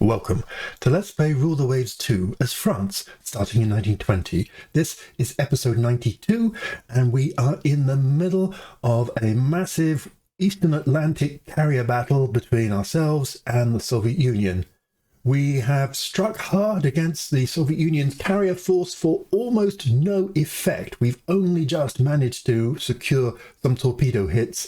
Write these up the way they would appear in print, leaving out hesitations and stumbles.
Welcome to Let's Play Rule the Waves 2 as France, starting in 1920. This is episode 92, and we are in the middle of a massive Eastern Atlantic carrier battle between ourselves and the Soviet Union. We have struck hard against the Soviet Union's carrier force for almost no effect. We've only just managed to secure some torpedo hits,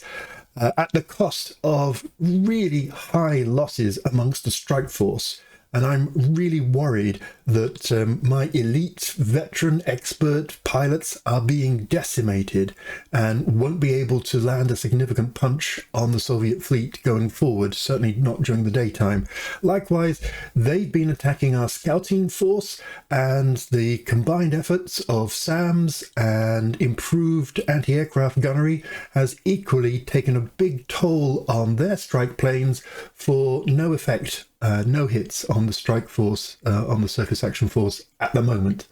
at the cost of really high losses amongst the strike force. And I'm really worried that my elite, veteran, expert pilots are being decimated and won't be able to land a significant punch on the Soviet fleet going forward, certainly not during the daytime. Likewise, they've been attacking our scouting force, and the combined efforts of SAMs and improved anti-aircraft gunnery has equally taken a big toll on their strike planes for no effect. No hits on the strike force, on the surface action force at the moment.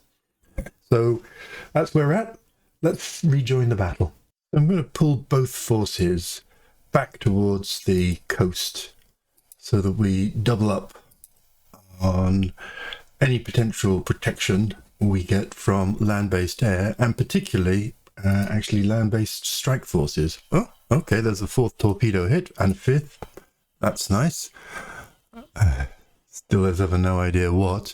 So that's where we're at. Let's rejoin the battle. I'm going to pull both forces back towards the coast so that we double up on any potential protection we get from land-based air, and particularly actually land-based strike forces. Oh, okay, there's a fourth torpedo hit and a fifth. That's nice. Still has ever no idea what.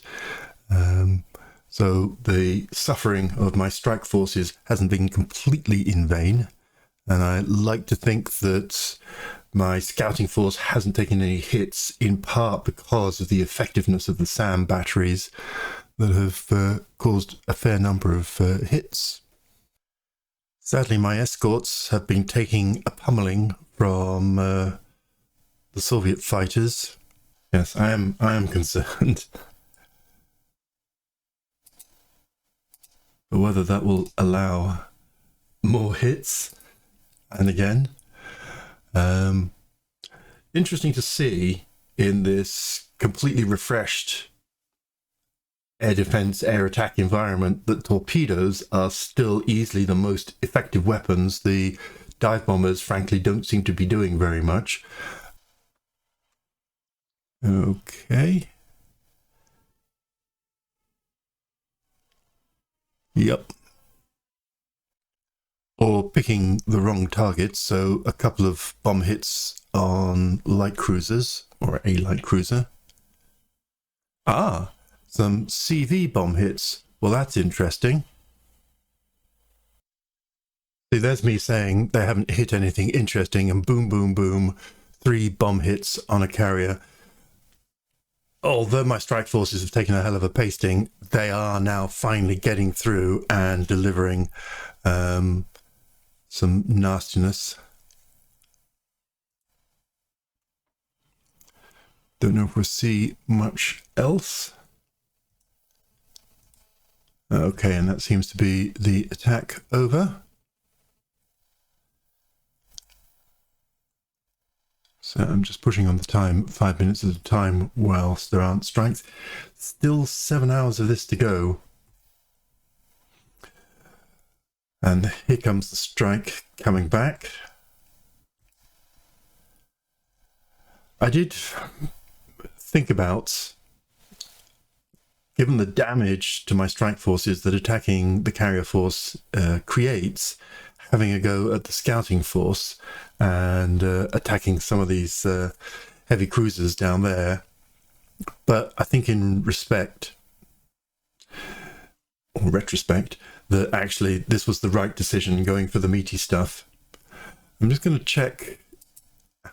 So the suffering of my strike forces hasn't been completely in vain, and I like to think that my scouting force hasn't taken any hits, in part because of the effectiveness of the SAM batteries that have caused a fair number of hits. Sadly, my escorts have been taking a pummeling from the Soviet fighters. Yes, I am concerned. But whether that will allow more hits, and again, interesting to see in this completely refreshed air defense, air attack environment that torpedoes are still easily the most effective weapons. The dive bombers, frankly, don't seem to be doing very much. Okay. Yep. Or picking the wrong targets, so a couple of bomb hits on light cruisers, or a light cruiser. Ah, some CV bomb hits. Well, that's interesting. See, there's me saying they haven't hit anything interesting, and boom, boom, boom, 3 bomb hits on a carrier. Although my strike forces have taken a hell of a pasting, they are now finally getting through and delivering some nastiness. Don't know if we'll see much else. Okay, and that seems to be the attack over. So I'm just pushing on the time, 5 minutes at a time whilst there aren't strikes. Still 7 hours of this to go. And here comes the strike coming back. I did think about, given the damage to my strike forces that attacking the carrier force creates, having a go at the scouting force and attacking some of these heavy cruisers down there. But I think in retrospect, that actually this was the right decision, going for the meaty stuff. I'm just going to check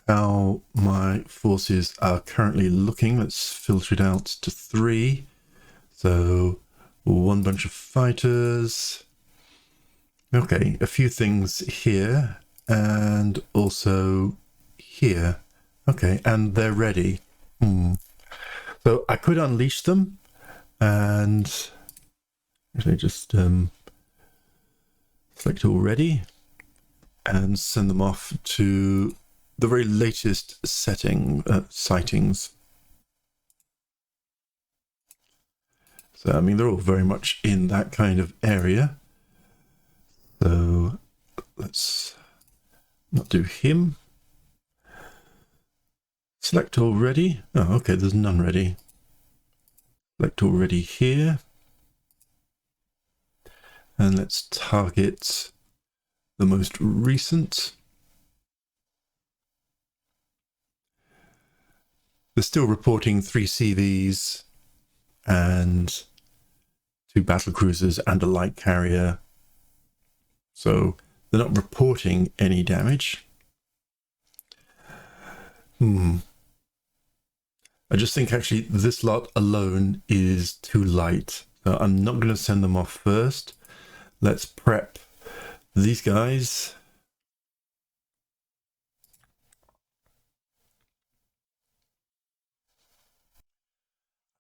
how my forces are currently looking. Let's filter it out to 3. So 1 bunch of fighters. Okay, a few things here and also here. Okay, and they're ready. So I could unleash them and actually just select all ready and send them off to the very latest sightings. So, I mean, they're all very much in that kind of area. So let's not do him. Select all ready. Oh, okay, there's none ready. Select already here. And let's target the most recent. They're still reporting 3 CVs and 2 battle cruisers and a light carrier. So they're not reporting any damage. I just think actually this lot alone is too light. So I'm not going to send them off first. Let's prep these guys.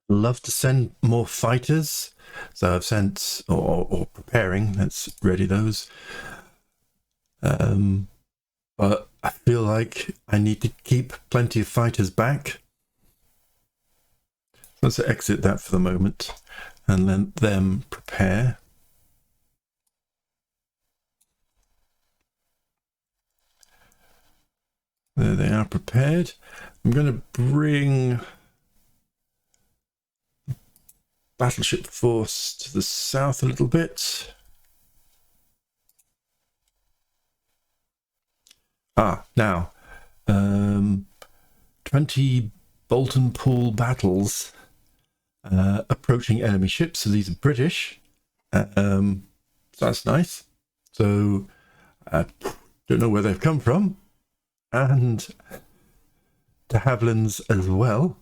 Love to send more fighters. So I've sent, or preparing, let's ready those. But I feel like I need to keep plenty of fighters back. Let's exit that for the moment and let them prepare. There they are prepared. I'm going to bring battleship force to the south a little bit. Now, 20 Bolton Pool battles approaching enemy ships. So these are British. So that's nice. So I don't know where they've come from. And de Havillands as well.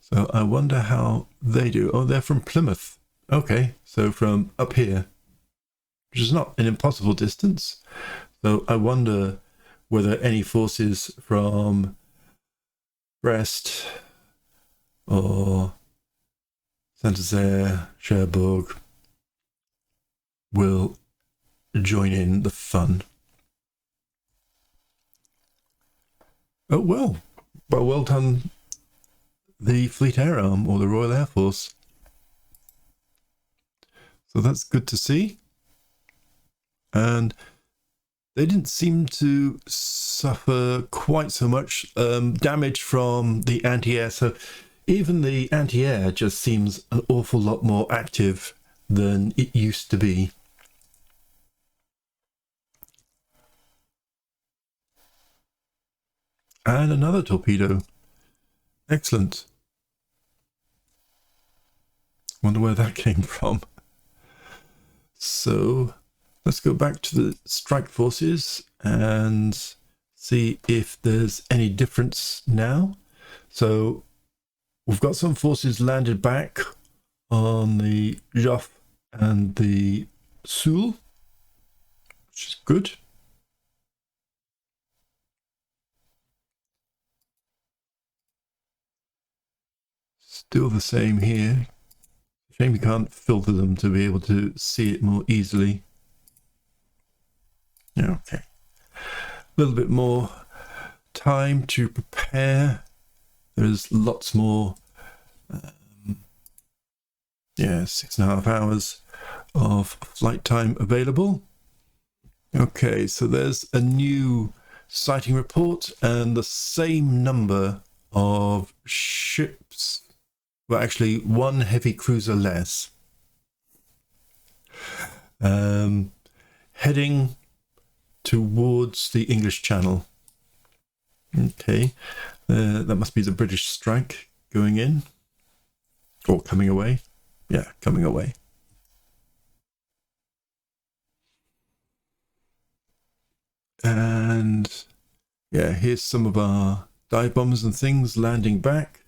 So I wonder how they do. Oh, they're from Plymouth. Okay, so from up here, which is not an impossible distance. So I wonder whether any forces from Brest or Saint-Nazaire, Cherbourg will join in the fun. Oh, well done, the Fleet Air Arm or the Royal Air Force. So that's good to see. And they didn't seem to suffer quite so much damage from the anti-air. So even the anti-air just seems an awful lot more active than it used to be. And another torpedo. Excellent. Wonder where that came from. So let's go back to the strike forces and see if there's any difference now. So we've got some forces landed back on the Joffre and the Soule, which is good. Still the same here. Shame you can't filter them to be able to see it more easily. Okay. A little bit more time to prepare. There's lots more, 6.5 hours of flight time available. Okay, so there's a new sighting report and the same number of ships. Well, actually, 1 heavy cruiser less. Heading towards the English Channel. Okay, that must be the British strike going in. Or coming away. Yeah, coming away. And yeah, here's some of our dive bombers and things landing back.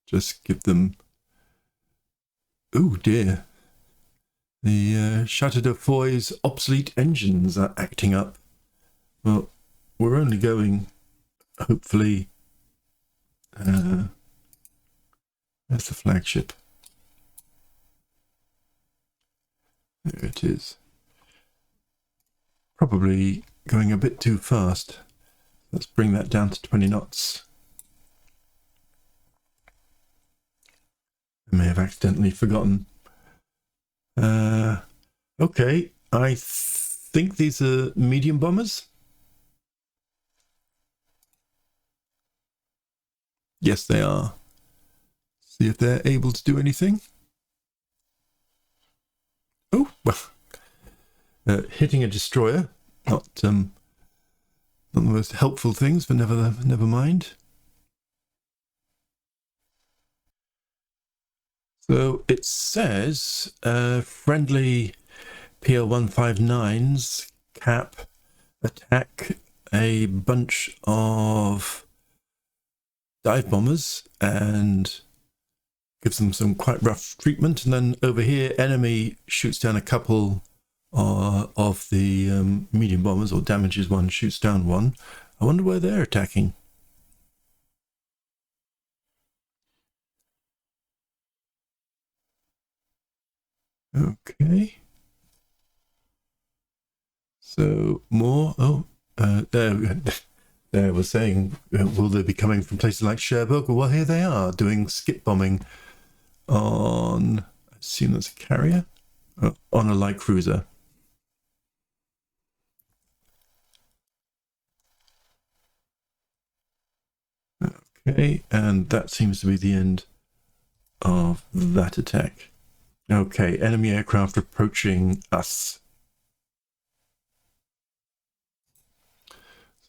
Just give them... Oh dear. The Chateau de Foy's obsolete engines are acting up. Well, we're only going, hopefully... There's the flagship. There it is. Probably going a bit too fast. Let's bring that down to 20 knots. I may have accidentally forgotten. Okay, I think these are medium bombers. Yes, they are. See if they're able to do anything. Oh, well, hitting a destroyer, not the most helpful things, but never mind. So it says friendly PL-159s cap attack a bunch of dive bombers and gives them some quite rough treatment. And then over here, enemy shoots down a couple of the medium bombers, or damages one, shoots down one. I wonder where they're attacking. Okay. So more. Oh, there was saying, will they be coming from places like Cherbourg? Well, here they are doing skip bombing on, I assume that's a carrier, on a light cruiser. Okay, and that seems to be the end of that attack. Okay, enemy aircraft approaching us.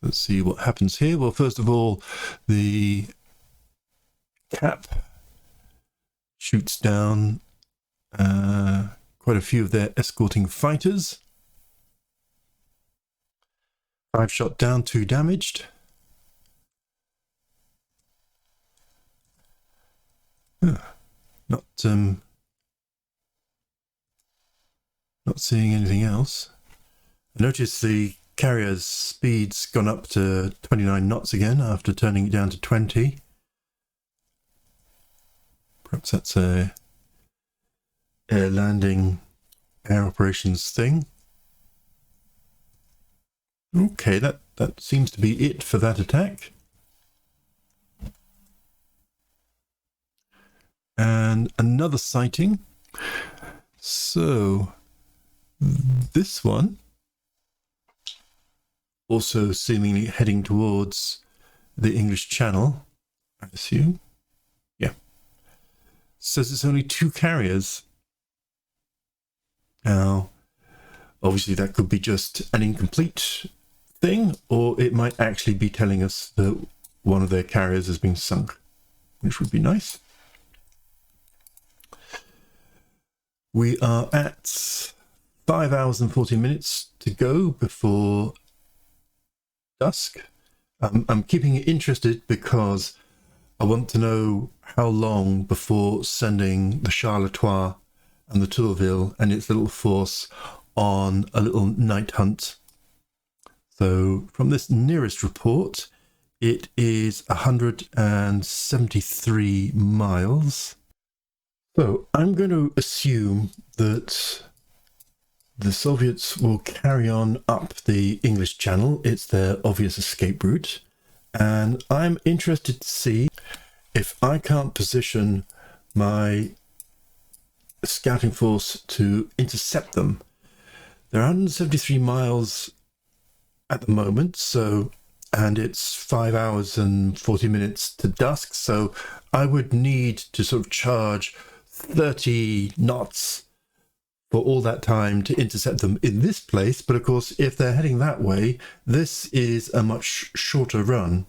Let's see what happens here. Well, first of all, the cap shoots down quite a few of their escorting fighters. 5 shot down, 2 damaged. Not seeing anything else. I noticed the carrier's speed's gone up to 29 knots again after turning it down to 20. Perhaps that's a air landing, air operations thing. Okay, that seems to be it for that attack. And another sighting. So this one, also seemingly heading towards the English Channel, I assume. Yeah. Says it's only 2 carriers. Now, obviously that could be just an incomplete thing, or it might actually be telling us that one of their carriers has been sunk, which would be nice. We are at 5 hours and 40 minutes to go before dusk. I'm keeping it interested because I want to know how long before sending the Charleroi and the Tourville and its little force on a little night hunt. So from this nearest report, it is 173 miles. So I'm going to assume that the Soviets will carry on up the English Channel. It's their obvious escape route. And I'm interested to see if I can't position my scouting force to intercept them. They're 173 miles at the moment, and it's 5 hours and 40 minutes to dusk. So I would need to sort of charge 30 knots for all that time to intercept them in this place. But of course, if they're heading that way, this is a much shorter run.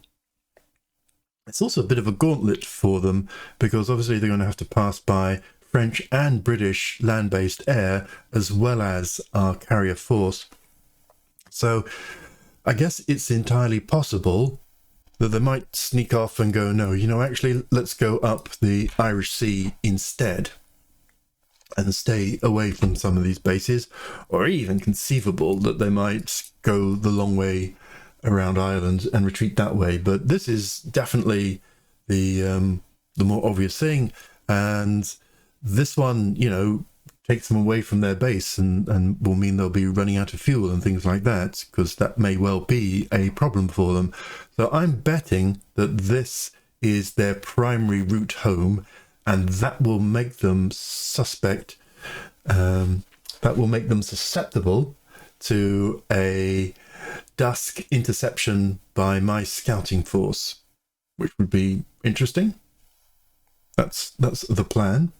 It's also a bit of a gauntlet for them, because obviously they're going to have to pass by French and British land-based air, as well as our carrier force. So I guess it's entirely possible that they might sneak off and go, no, actually, let's go up the Irish Sea instead and stay away from some of these bases, or even conceivable that they might go the long way around Ireland and retreat that way. But this is definitely the more obvious thing, and this one, takes them away from their base and will mean they'll be running out of fuel and things like that, because that may well be a problem for them. So I'm betting that this is their primary route home, and that will make them suspect, that will make them susceptible to a dusk interception by my scouting force, which would be interesting. That's the plan.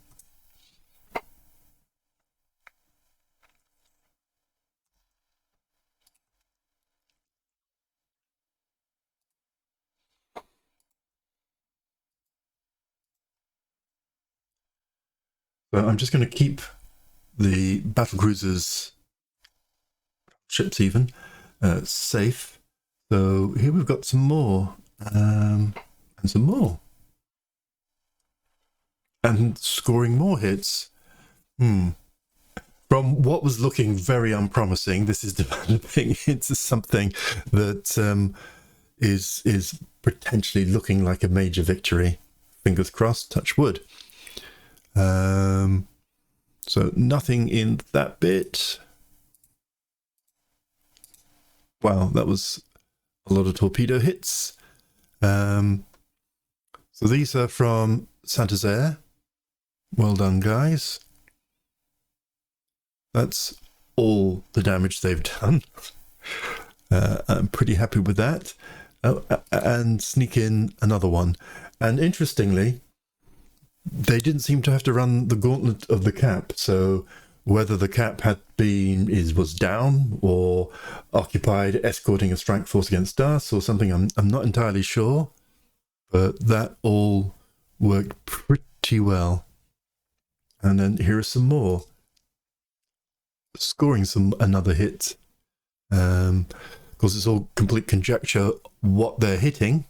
So I'm just going to keep the battlecruisers, ships even, safe. So here we've got some more, and some more. And scoring more hits. From what was looking very unpromising, this is developing into something that is potentially looking like a major victory. Fingers crossed, touch wood. So nothing in that bit. Wow, that was a lot of torpedo hits. So these are from Saint-Nazaire. Well done, guys. That's all the damage they've done. I'm pretty happy with that. And sneak in another one. And interestingly, they didn't seem to have to run the gauntlet of the cap. So whether the cap was down or occupied escorting a strike force against us or something, I'm not entirely sure. But that all worked pretty well. And then here are some more. Scoring another hit. Of course, it's all complete conjecture what they're hitting.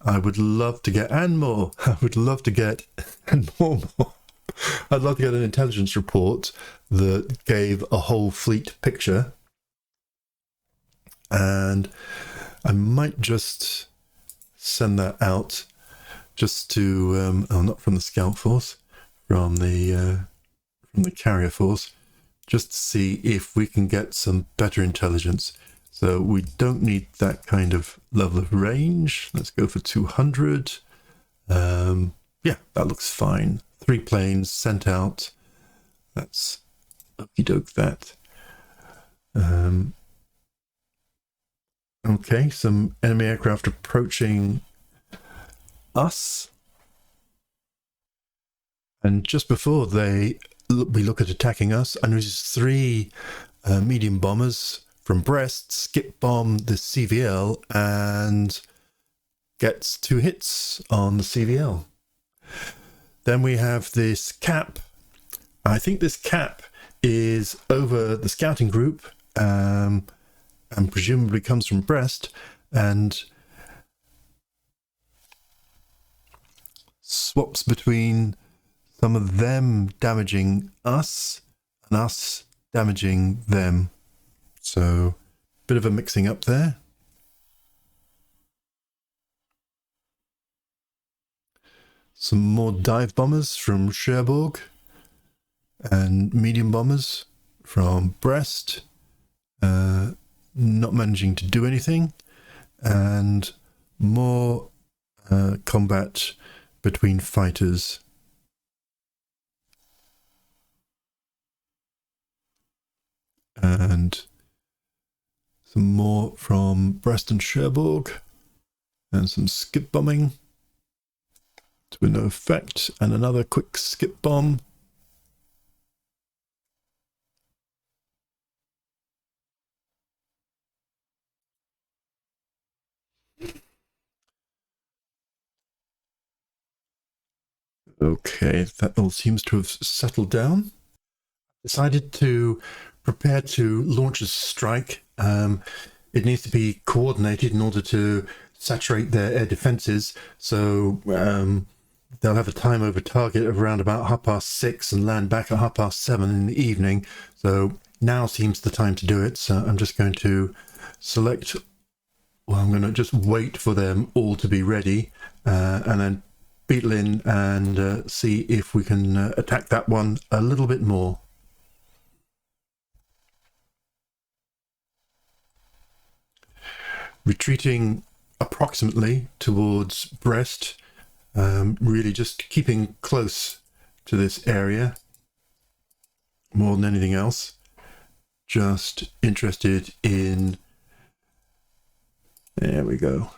I would love to get, and more. I would love to get, and more. I'd love to get an intelligence report that gave a whole fleet picture. And I might just send that out just to, not from the scout force, from the carrier force, just to see if we can get some better intelligence. So we don't need that kind of level of range. Let's go for 200. Yeah, that looks fine. 3 planes sent out. That's okie doke that. Okay, some enemy aircraft approaching us. And just before we look at attacking us, I noticed 3 medium bombers from Brest skip bomb the CVL and gets 2 hits on the CVL. Then we have this cap. I think this cap is over the scouting group and presumably comes from Brest and swaps between some of them damaging us and us damaging them. So, bit of a mixing up there. Some more dive bombers from Cherbourg and medium bombers from Brest. Not managing to do anything. And more combat between fighters. And some more from Brest and Cherbourg, and some skip bombing to no effect, and another quick skip bomb. Okay, that all seems to have settled down. Decided to prepare to launch a strike. It needs to be coordinated in order to saturate their air defenses. So they'll have a time over target of around about 6:30 and land back at 7:30 in the evening. So now seems the time to do it. So I'm just going to select. Well, I'm going to just wait for them all to be ready, and then beetle in and see if we can attack that one a little bit more. Retreating approximately towards Brest, really just keeping close to this area more than anything else. Just interested in, there we go,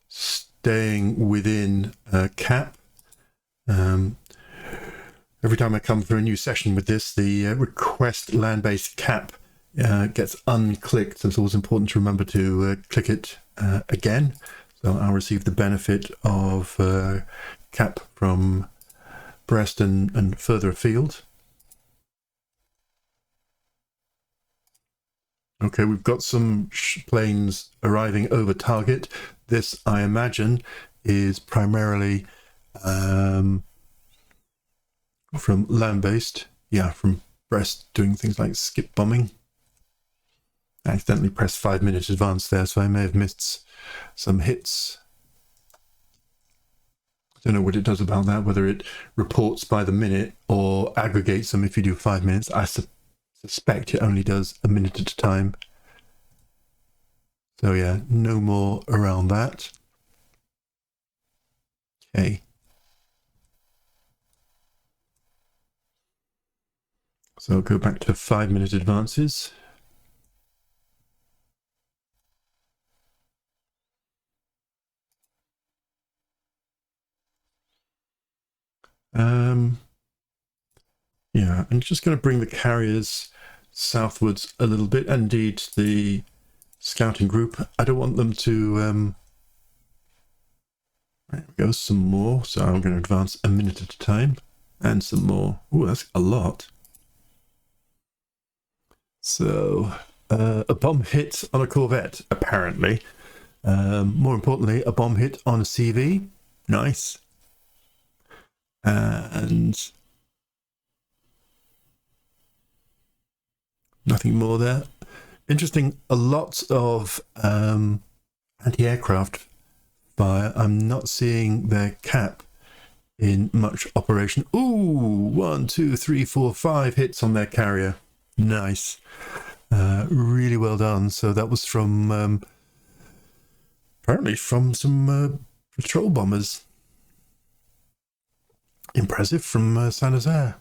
staying within cap Every time I come for a new session with this, the request land-based cap gets unclicked, so it's always important to remember to click it again. So I'll receive the benefit of cap from Brest and further afield. Okay, we've got some planes arriving over target. This, I imagine, is primarily from land-based. Yeah, from Brest, doing things like skip bombing. I accidentally pressed 5-minute advance there, so I may have missed some hits. I don't know what it does about that, whether it reports by the minute or aggregates them if you do 5 minutes. I suspect it only does a minute at a time. So yeah, no more around that. Okay. So I'll go back to 5-minute advances. Yeah, I'm just going to bring the carriers southwards a little bit. Indeed, the scouting group. I don't want them to... There we go, some more. So I'm going to advance a minute at a time. And some more. Oh, that's a lot. So, a bomb hit on a Corvette, apparently. More importantly, a bomb hit on a CV. Nice. And nothing more there. Interesting, a lot of anti-aircraft fire. I'm not seeing their cap in much operation. Ooh, 1, 2, 3, 4, 5 hits on their carrier. Nice. Really well done. So that was from apparently from some patrol bombers. Impressive from Saint-Nazaire.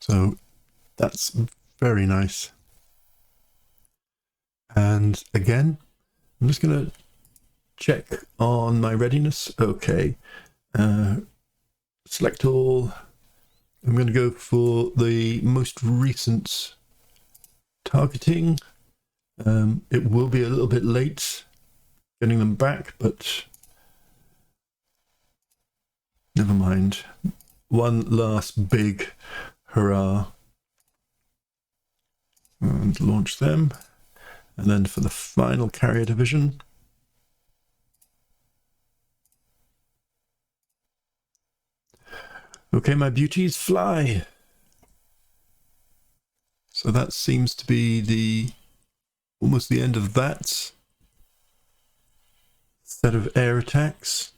So that's very nice. And again, I'm just going to check on my readiness. Okay. Select all. I'm going to go for the most recent targeting. It will be a little bit late getting them back, but never mind. One last big hurrah. And launch them. And then for the final carrier division. Okay, my beauties, fly. So that seems to be almost the end of that set of air attacks.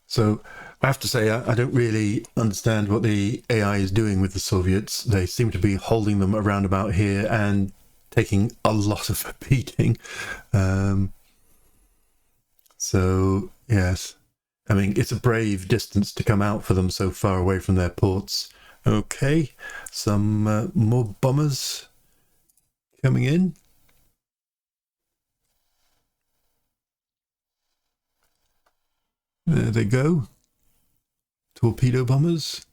So I have to say, I don't really understand what the AI is doing with the Soviets. They seem to be holding them around about here and taking a lot of a beating. So, yes. I mean, it's a brave distance to come out for them so far away from their ports. Okay, some more bombers coming in. There they go. Torpedo bombers.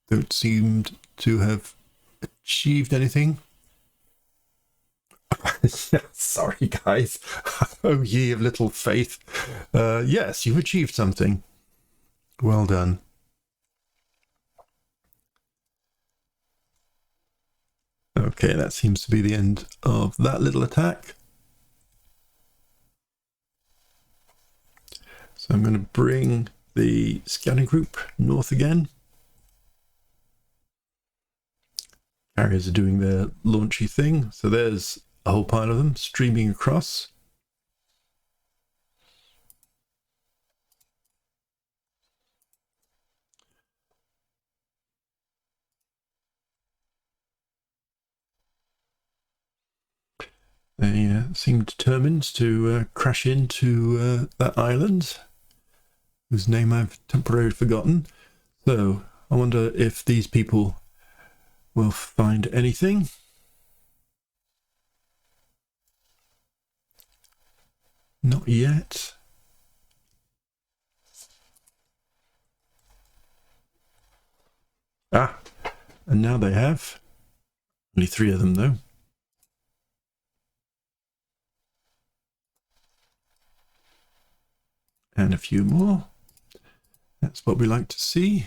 Don't seem to have achieved anything. Sorry, guys. Oh, ye of little faith. Yes, you've achieved something. Well done. Okay, that seems to be the end of that little attack. So I'm going to bring the scouting group north again. Carriers are doing their launchy thing. So there's a whole pile of them streaming across. They seem determined to crash into that island, whose name I've temporarily forgotten. So I wonder if these people will find anything. Not yet. Ah, and now they have. Only 3 of them, though. And a few more. That's what we like to see.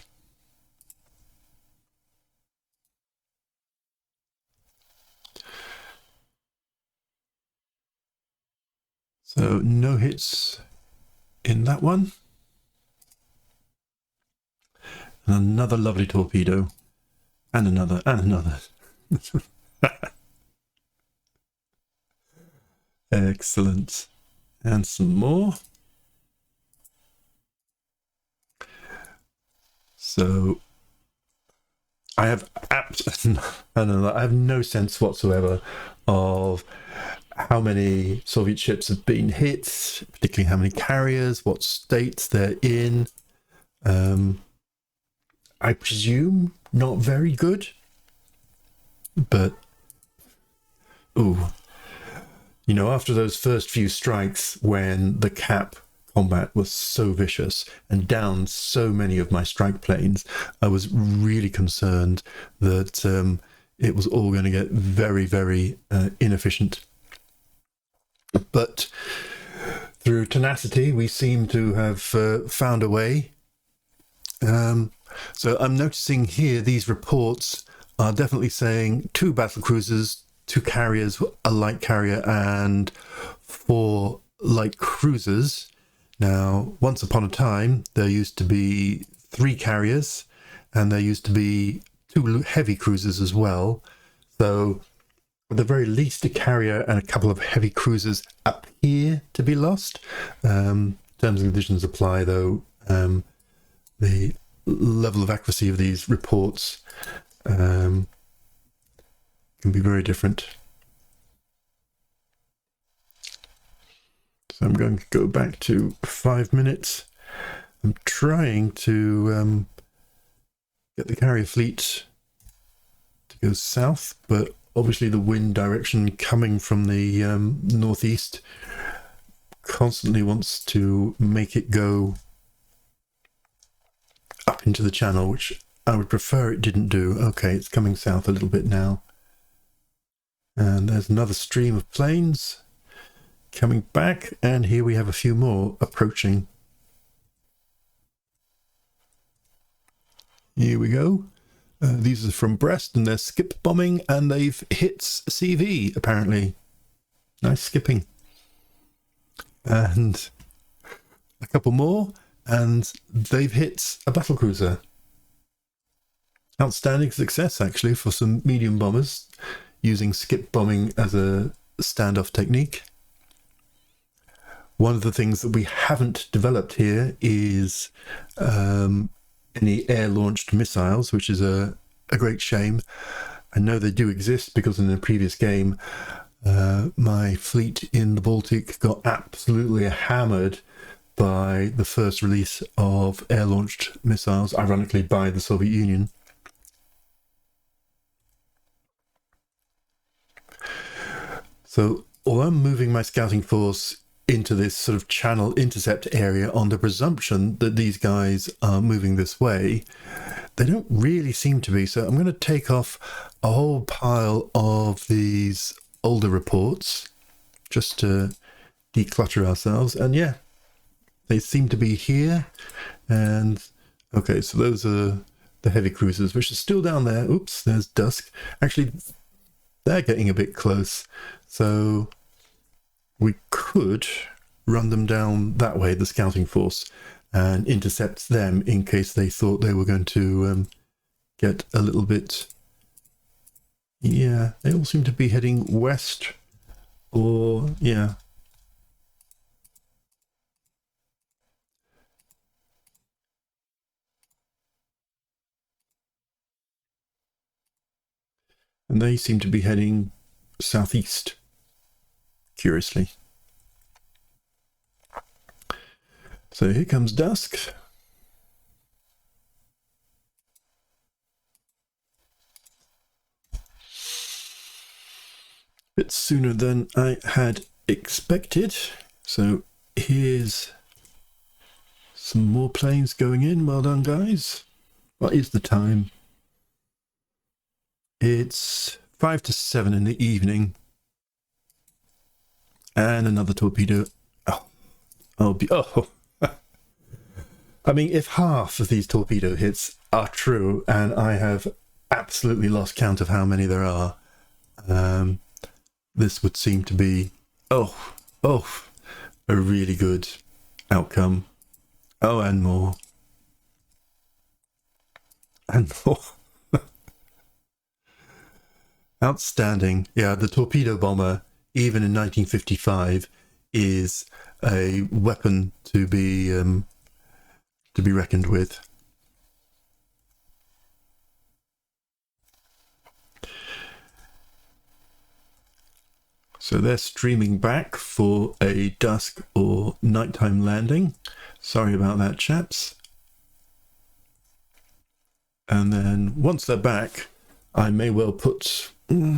So no hits in that one. And another lovely torpedo. And another, and another. Excellent. And some more. So I have I have no sense whatsoever of how many Soviet ships have been hit, particularly how many carriers, what states they're in. I presume not very good, but ooh, you know, after those first few strikes when the cap combat was so vicious and downed so many of my strike planes, I was really concerned that it was all going to get very, very inefficient. But through tenacity, we seem to have found a way. So I'm noticing here these reports are definitely saying 2 battle cruisers, 2 carriers, a light carrier, and 4 light cruisers. Now, once upon a time, there used to be 3 carriers, and there used to be 2 heavy cruisers as well. So, at the very least, a carrier and a couple of heavy cruisers appear to be lost. Terms and conditions apply, though. The level of accuracy of these reports can be very different. So I'm going to go back to 5 minutes. I'm trying to get the carrier fleet to go south, but obviously the wind direction coming from the northeast constantly wants to make it go up into the channel, which I would prefer it didn't do. Okay, it's coming south a little bit now. And there's another stream of planes coming back, and here we have a few more approaching. Here we go. These are from Brest, and they're skip bombing, and they've hit CV, apparently. Nice skipping. And a couple more, and they've hit a battlecruiser. Outstanding success, actually, for some medium bombers using skip bombing as a standoff technique. One of the things that we haven't developed here is any air-launched missiles, which is a great shame. I know they do exist because in the previous game, my fleet in the Baltic got absolutely hammered by the first release of air-launched missiles, ironically by the Soviet Union. So, although I'm moving my scouting force into this sort of channel intercept area on the presumption that these guys are moving this way, they don't really seem to be. So I'm going to take off a whole pile of these older reports just to declutter ourselves. And yeah, they seem to be here. And okay, so those are the heavy cruisers, which are still down there. Oops, there's Dusk. Actually, they're getting a bit close. So we could run them down that way, the scouting force, and intercept them in case they thought they were going to get a little bit... Yeah, they all seem to be heading west, or... yeah. And they seem to be heading southeast, curiously. So here comes Dusk. Bit sooner than I had expected. So here's some more planes going in. Well done, guys. What is the time? It's 5 to 7 in the evening. And another torpedo. Oh. I mean, if half of these torpedo hits are true, and I have absolutely lost count of how many there are, this would seem to be, a really good outcome. Oh, and more. And more. Outstanding. Yeah, the torpedo bomber, even in 1955, is a weapon to be reckoned with. So they're streaming back for a dusk or nighttime landing. Sorry about that, chaps. And then once they're back, I may well put...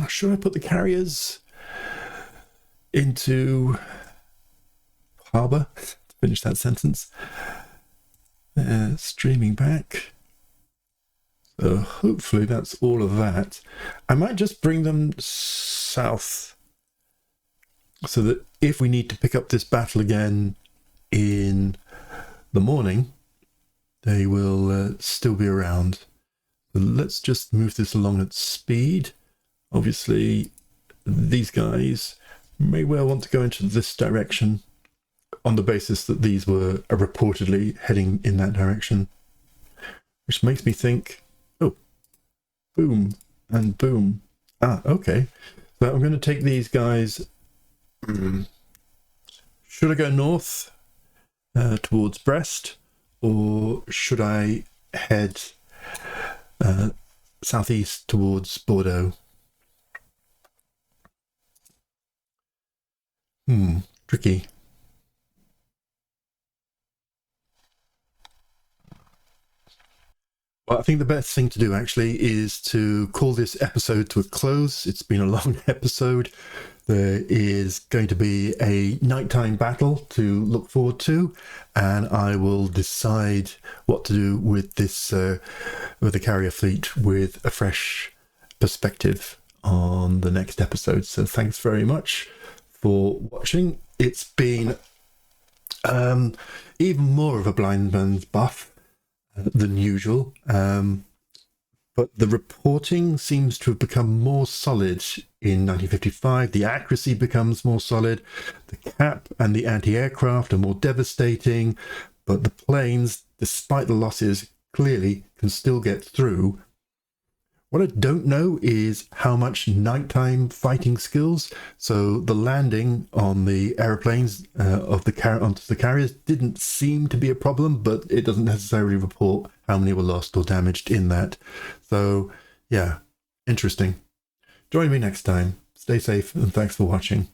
should I put the carriers into harbour? To finish that sentence. Streaming back. So hopefully that's all of that. I might just bring them south, so that if we need to pick up this battle again in the morning, they will still be around. So let's just move this along at speed. Obviously, these guys may well want to go into this direction on the basis that these were reportedly heading in that direction. Which makes me think, oh, boom and boom. Ah, okay. So I'm going to take these guys... Should I go north towards Brest, or should I head southeast towards Bordeaux? Tricky. Well, I think the best thing to do actually is to call this episode to a close. It's been a long episode. There is going to be a nighttime battle to look forward to, and I will decide what to do with this, with the carrier fleet, with a fresh perspective on the next episode. So thanks very much for watching. It's been even more of a blind man's buff than usual, but the reporting seems to have become more solid in 1955. The accuracy becomes more solid. The cap and the anti-aircraft are more devastating, but the planes, despite the losses, clearly can still get through. What I don't know is how much nighttime fighting skills. So the landing on the aeroplanes onto the carriers didn't seem to be a problem, but it doesn't necessarily report how many were lost or damaged in that. So yeah, interesting. Join me next time. Stay safe and thanks for watching.